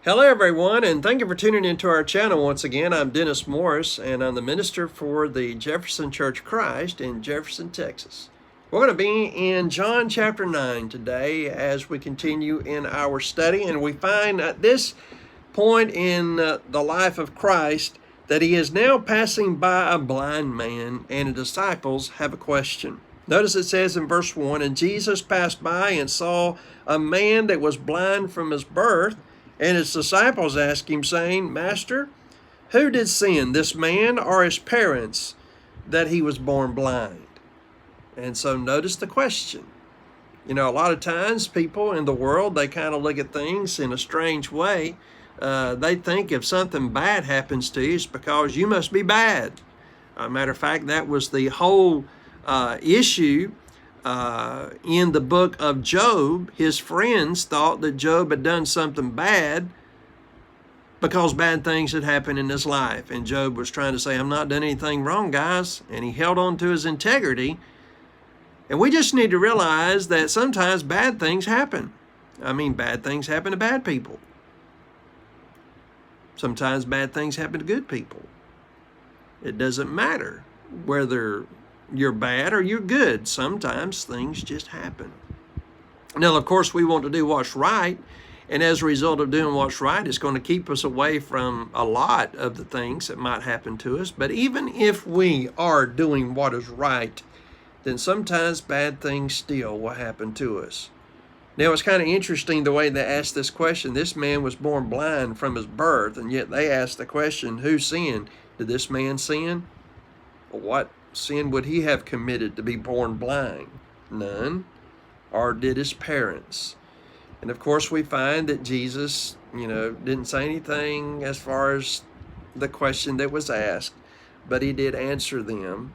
Hello, everyone, and thank you for tuning into our channel once again. I'm Dennis Morris, and I'm the minister for the Jefferson Church of Christ in Jefferson, Texas. We're going to be in John chapter 9 today as we continue in our study, and we find at this point in the life of Christ that he is now passing by a blind man, and the disciples have a question. Notice it says in verse 1, "And Jesus passed by and saw a man that was blind from his birth, and his disciples asked him, saying, Master, who did sin, this man or his parents, that he was born blind?" And so notice the question. You know, a lot of times people in the world, they kind of look at things in a strange way. They think if something bad happens to you, it's because you must be bad. Matter of fact, that was the whole issue in the book of Job. His friends thought that Job had done something bad because bad things had happened in his life. And Job was trying to say, "I'm not done anything wrong, guys." And he held on to his integrity. And we just need to realize that sometimes bad things happen. I mean, bad things happen to bad people. Sometimes bad things happen to good people. It doesn't matter whether you're bad or you're good. Sometimes things just happen. Now, of course, we want to do what's right. And as a result of doing what's right, it's going to keep us away from a lot of the things that might happen to us. But even if we are doing what is right, then sometimes bad things still will happen to us. Now, it's kind of interesting the way they asked this question. This man was born blind from his birth, and yet they asked the question, who sinned? Did this man sin? What sin would he have committed to be born blind? None. Or did his parents? And of course, we find that Jesus, didn't say anything as far as the question that was asked, but he did answer them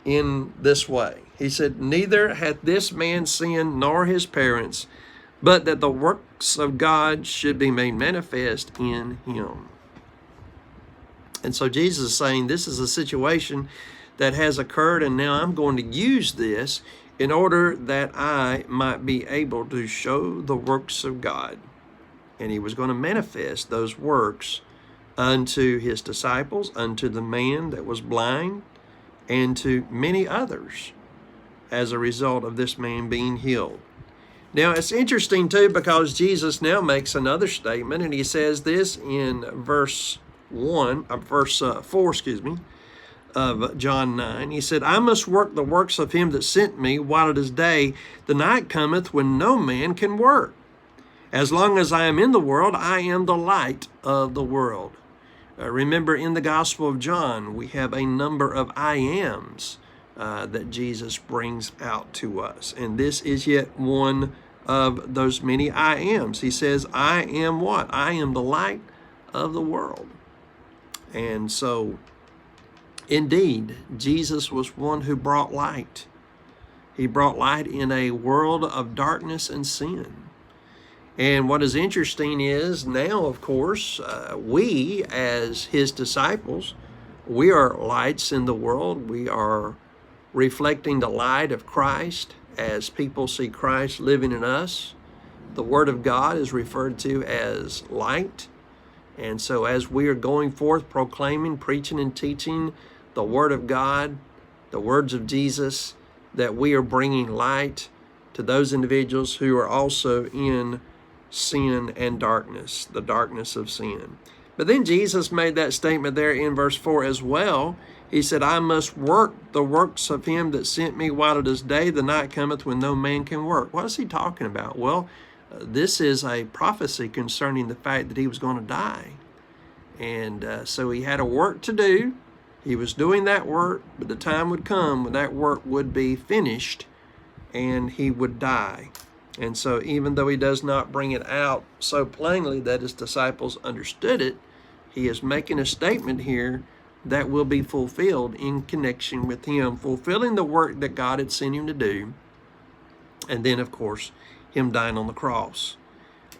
in this way. He said, "Neither hath this man sinned nor his parents, but that the works of God should be made manifest in him." And so Jesus is saying this is a situation that has occurred, and now I'm going to use this in order that I might be able to show the works of God. And he was going to manifest those works unto his disciples, unto the man that was blind, and to many others as a result of this man being healed. Now, it's interesting, too, because Jesus now makes another statement, and he says this in verse 4, of John 9. He said, "I must work the works of him that sent me while it is day. The night cometh when no man can work. As long as I am in the world, I am the light of the world." Remember, in the Gospel of John, we have a number of I ams that Jesus brings out to us. And this is yet one of those many I ams. He says, I am what? I am the light of the world. And so, indeed, Jesus was one who brought light. He brought light in a world of darkness and sin. And what is interesting is now, of course, we as his disciples, we are lights in the world. We are reflecting the light of Christ as people see Christ living in us. The Word of God is referred to as light. And so as we are going forth proclaiming, preaching, and teaching the Word of God, the words of Jesus, that we are bringing light to those individuals who are also in sin and darkness, the darkness of sin. But then Jesus made that statement there in verse 4 as well. He said, "I must work the works of him that sent me while it is day. The night cometh when no man can work." What is he talking about? Well, this is a prophecy concerning the fact that he was going to die. And so he had a work to do. He was doing that work, but the time would come when that work would be finished and he would die. And so even though he does not bring it out so plainly that his disciples understood it, he is making a statement here that will be fulfilled in connection with him, fulfilling the work that God had sent him to do. And then, of course, him dying on the cross.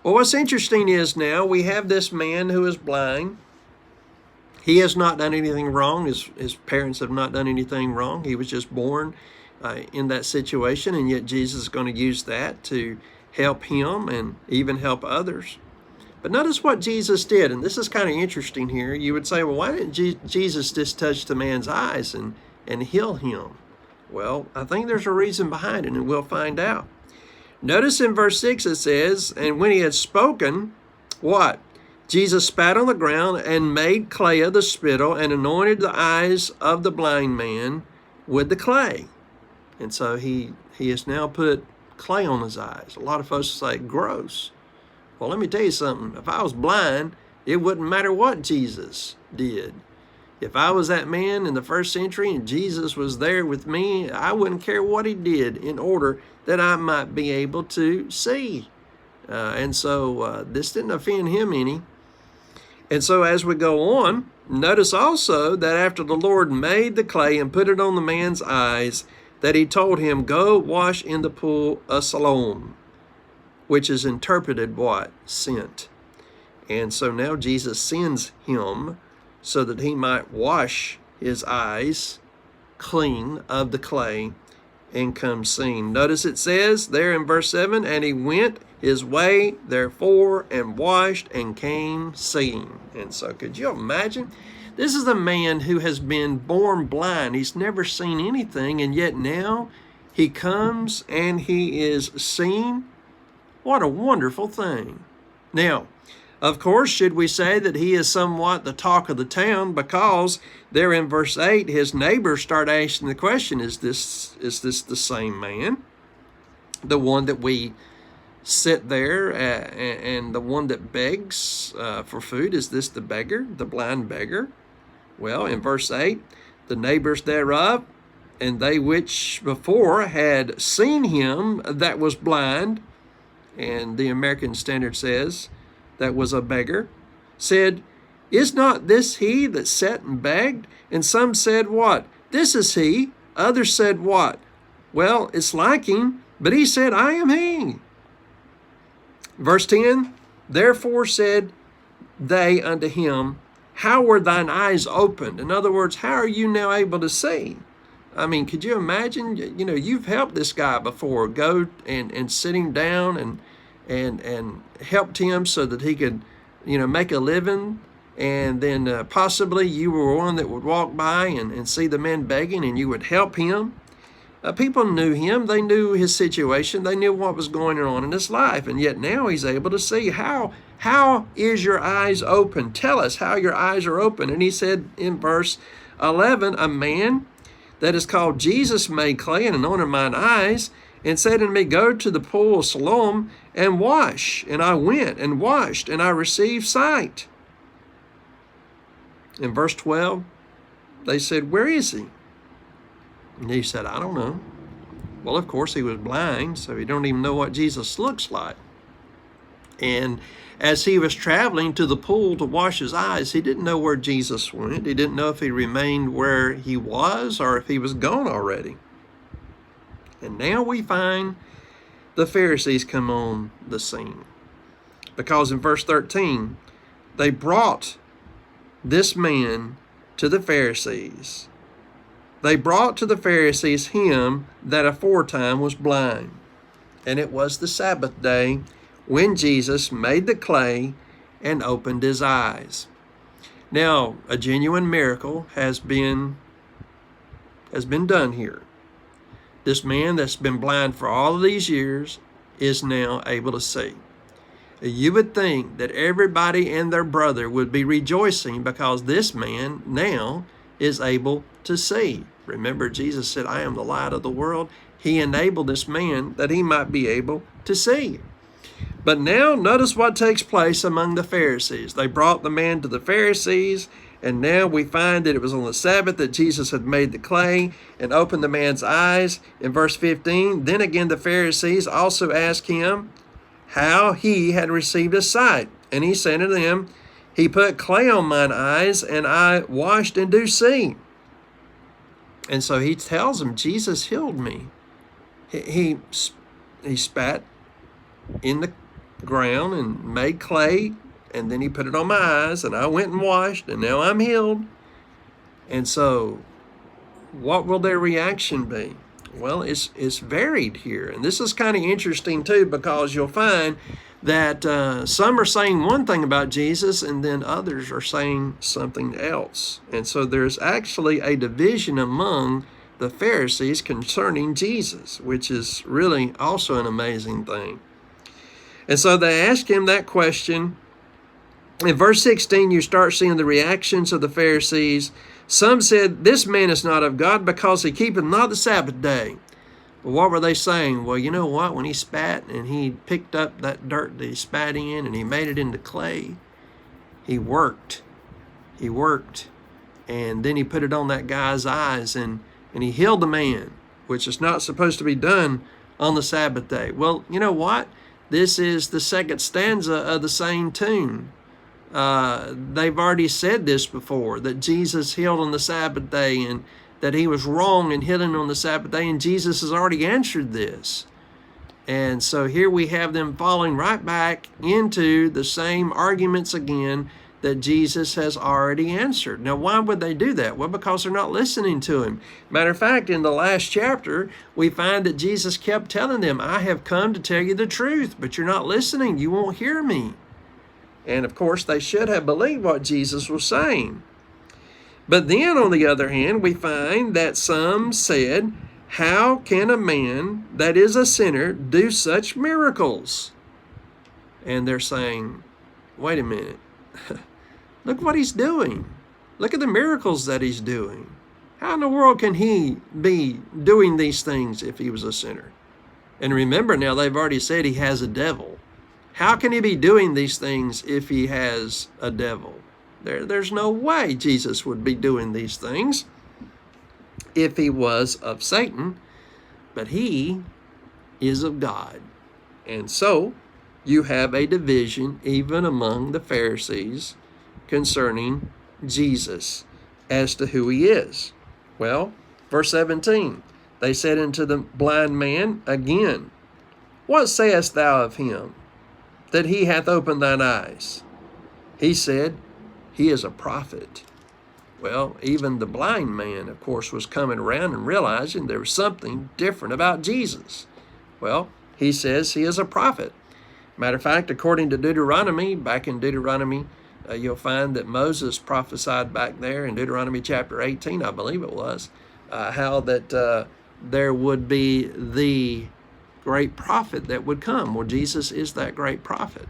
Well, what's interesting is now we have this man who is blind. He has not done anything wrong. His parents have not done anything wrong. He was just born in that situation, and yet Jesus is going to use that to help him and even help others. But notice what Jesus did, and this is kind of interesting here. You would say, well, why didn't Jesus just touch the man's eyes and heal him? Well, I think there's a reason behind it, and we'll find out. Notice in verse 6 it says, and when he had spoken, what? Jesus spat on the ground and made clay of the spittle and anointed the eyes of the blind man with the clay. And so he has now put clay on his eyes. A lot of folks say, gross. Well, let me tell you something. If I was blind, it wouldn't matter what Jesus did. If I was that man in the first century and Jesus was there with me, I wouldn't care what he did in order that I might be able to see. And so this didn't offend him any. And so as we go on, notice also that after the Lord made the clay and put it on the man's eyes, that he told him, go wash in the pool of Siloam, which is interpreted what? Sent. And so now Jesus sends him so that he might wash his eyes clean of the clay and come seeing. Notice it says there in verse 7, and he went his way therefore and washed and came seeing. And so could you imagine? This is a man who has been born blind. He's never seen anything, and yet now he comes and he is seeing. What a wonderful thing. Now, of course, should we say that he is somewhat the talk of the town, because there in verse 8, his neighbors start asking the question, is this the same man? The one that we sit there and the one that begs for food, is this the beggar, the blind beggar? Well, in verse 8, the neighbors thereof, and they which before had seen him that was blind, and the American Standard says, that was a beggar, said, is not this he that sat and begged? And some said, what? This is he. Others said, what? Well, it's like him, but he said, I am he. Verse 10, therefore said they unto him, how were thine eyes opened? In other words, how are you now able to see? I mean, could you imagine? You know, you've helped this guy before, go and sit him down and helped him so that he could, make a living. And then possibly you were one that would walk by and see the man begging, and you would help him. People knew him. They knew his situation. They knew what was going on in his life. And yet now he's able to see. How is your eyes open? Tell us how your eyes are open. And he said in verse 11, a man that is called Jesus made clay and anointed mine eyes, and said unto me, go to the pool of Siloam and wash. And I went and washed, and I received sight. In verse 12, they said, where is he? And he said, I don't know. Well, of course, he was blind, so he don't even know what Jesus looks like. And as he was traveling to the pool to wash his eyes, he didn't know where Jesus went. He didn't know if he remained where he was or if he was gone already. And now we find the Pharisees come on the scene. Because in verse 13, they brought this man to the Pharisees. They brought to the Pharisees him that aforetime was blind. And it was the Sabbath day when Jesus made the clay and opened his eyes. Now, a genuine miracle has been done here. This man that's been blind for all of these years is now able to see. You would think that everybody and their brother would be rejoicing because this man now is able to see. Remember, Jesus said, I am the light of the world. He enabled this man that he might be able to see. But now notice what takes place among the Pharisees. They brought the man to the Pharisees, and now we find that it was on the Sabbath that Jesus had made the clay and opened the man's eyes. In verse 15, then again the Pharisees also asked him how he had received his sight. And he said unto them, he put clay on mine eyes, and I washed and do see. And so he tells them, Jesus healed me. He spat in the ground and made clay, and then he put it on my eyes, and I went and washed, and now I'm healed. And so what will their reaction be? Well, it's varied here. And this is kind of interesting too, because you'll find that some are saying one thing about Jesus and then others are saying something else. And so there's actually a division among the Pharisees concerning Jesus, which is really also an amazing thing. And so they asked him that question. In verse 16, you start seeing the reactions of the Pharisees. Some said, "This man is not of God because he keepeth not the Sabbath day." Well, what were they saying? Well, you know what? When he spat and he picked up that dirt that he spat in and he made it into clay, he worked. He worked. And then he put it on that guy's eyes and he healed the man, which is not supposed to be done on the Sabbath day. Well, you know what? This is the second stanza of the same tune. They've already said this before, that Jesus healed on the Sabbath day and that he was wrong in healing on the Sabbath day, and Jesus has already answered this. And so here we have them falling right back into the same arguments again that Jesus has already answered. Now, why would they do that? Well, because they're not listening to him. Matter of fact, in the last chapter, we find that Jesus kept telling them, "I have come to tell you the truth, but you're not listening. You won't hear me." And of course, they should have believed what Jesus was saying. But then, on the other hand, we find that some said, "How can a man that is a sinner do such miracles?" And they're saying, wait a minute. Look what he's doing. Look at the miracles that he's doing. How in the world can he be doing these things if he was a sinner? And remember now, they've already said he has a devil. How can he be doing these things if he has a devil? There's no way Jesus would be doing these things if he was of Satan, but he is of God. And so you have a division even among the Pharisees concerning Jesus as to who he is. Well, verse 17, they said unto the blind man again, "What sayest thou of him, that he hath opened thine eyes?" He said, "He is a prophet." Well, even the blind man, of course, was coming around and realizing there was something different about Jesus. Well, he says he is a prophet. Matter of fact, according to Deuteronomy, back in Deuteronomy, you'll find that Moses prophesied back there in Deuteronomy chapter 18, I believe it was, how that there would be the great prophet that would come. Well, Jesus is that great prophet.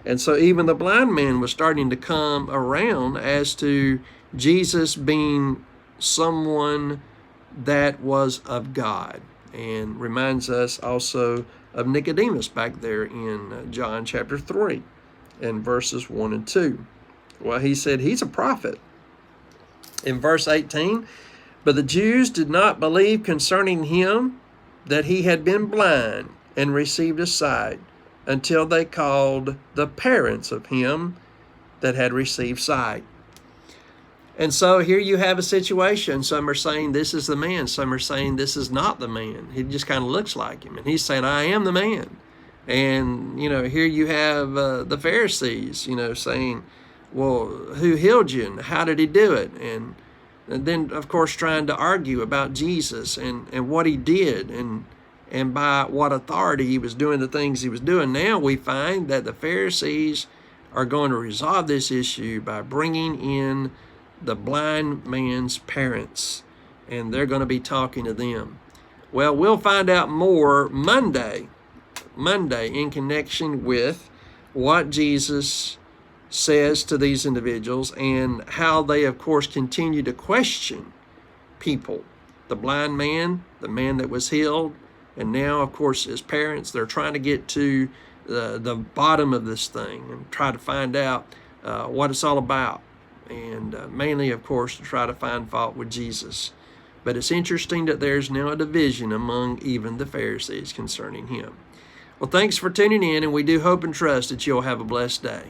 And so even the blind man was starting to come around as to Jesus being someone that was of God. And reminds us also of Nicodemus back there in John chapter 3 and verses 1 and 2. Well, he said he's a prophet. In verse 18, "But the Jews did not believe concerning him that he had been blind and received a sight, until they called the parents of him that had received sight." And so here you have a situation. Some are saying this is the man. Some are saying this is not the man. He just kind of looks like him. And he's saying, "I am the man." And, here you have the Pharisees, saying, "Well, who healed you and how did he do it?" And then, of course, trying to argue about Jesus and what he did and by what authority he was doing the things he was doing. Now we find that the Pharisees are going to resolve this issue by bringing in the blind man's parents, and they're going to be talking to them. Well, we'll find out more Monday in connection with what Jesus says to these individuals and how they, of course, continue to question people. The blind man, the man that was healed, and now, of course, his parents, they're trying to get to the bottom of this thing and try to find out what it's all about. And mainly, of course, to try to find fault with Jesus. But it's interesting that there's now a division among even the Pharisees concerning him. Well, thanks for tuning in, and we do hope and trust that you'll have a blessed day.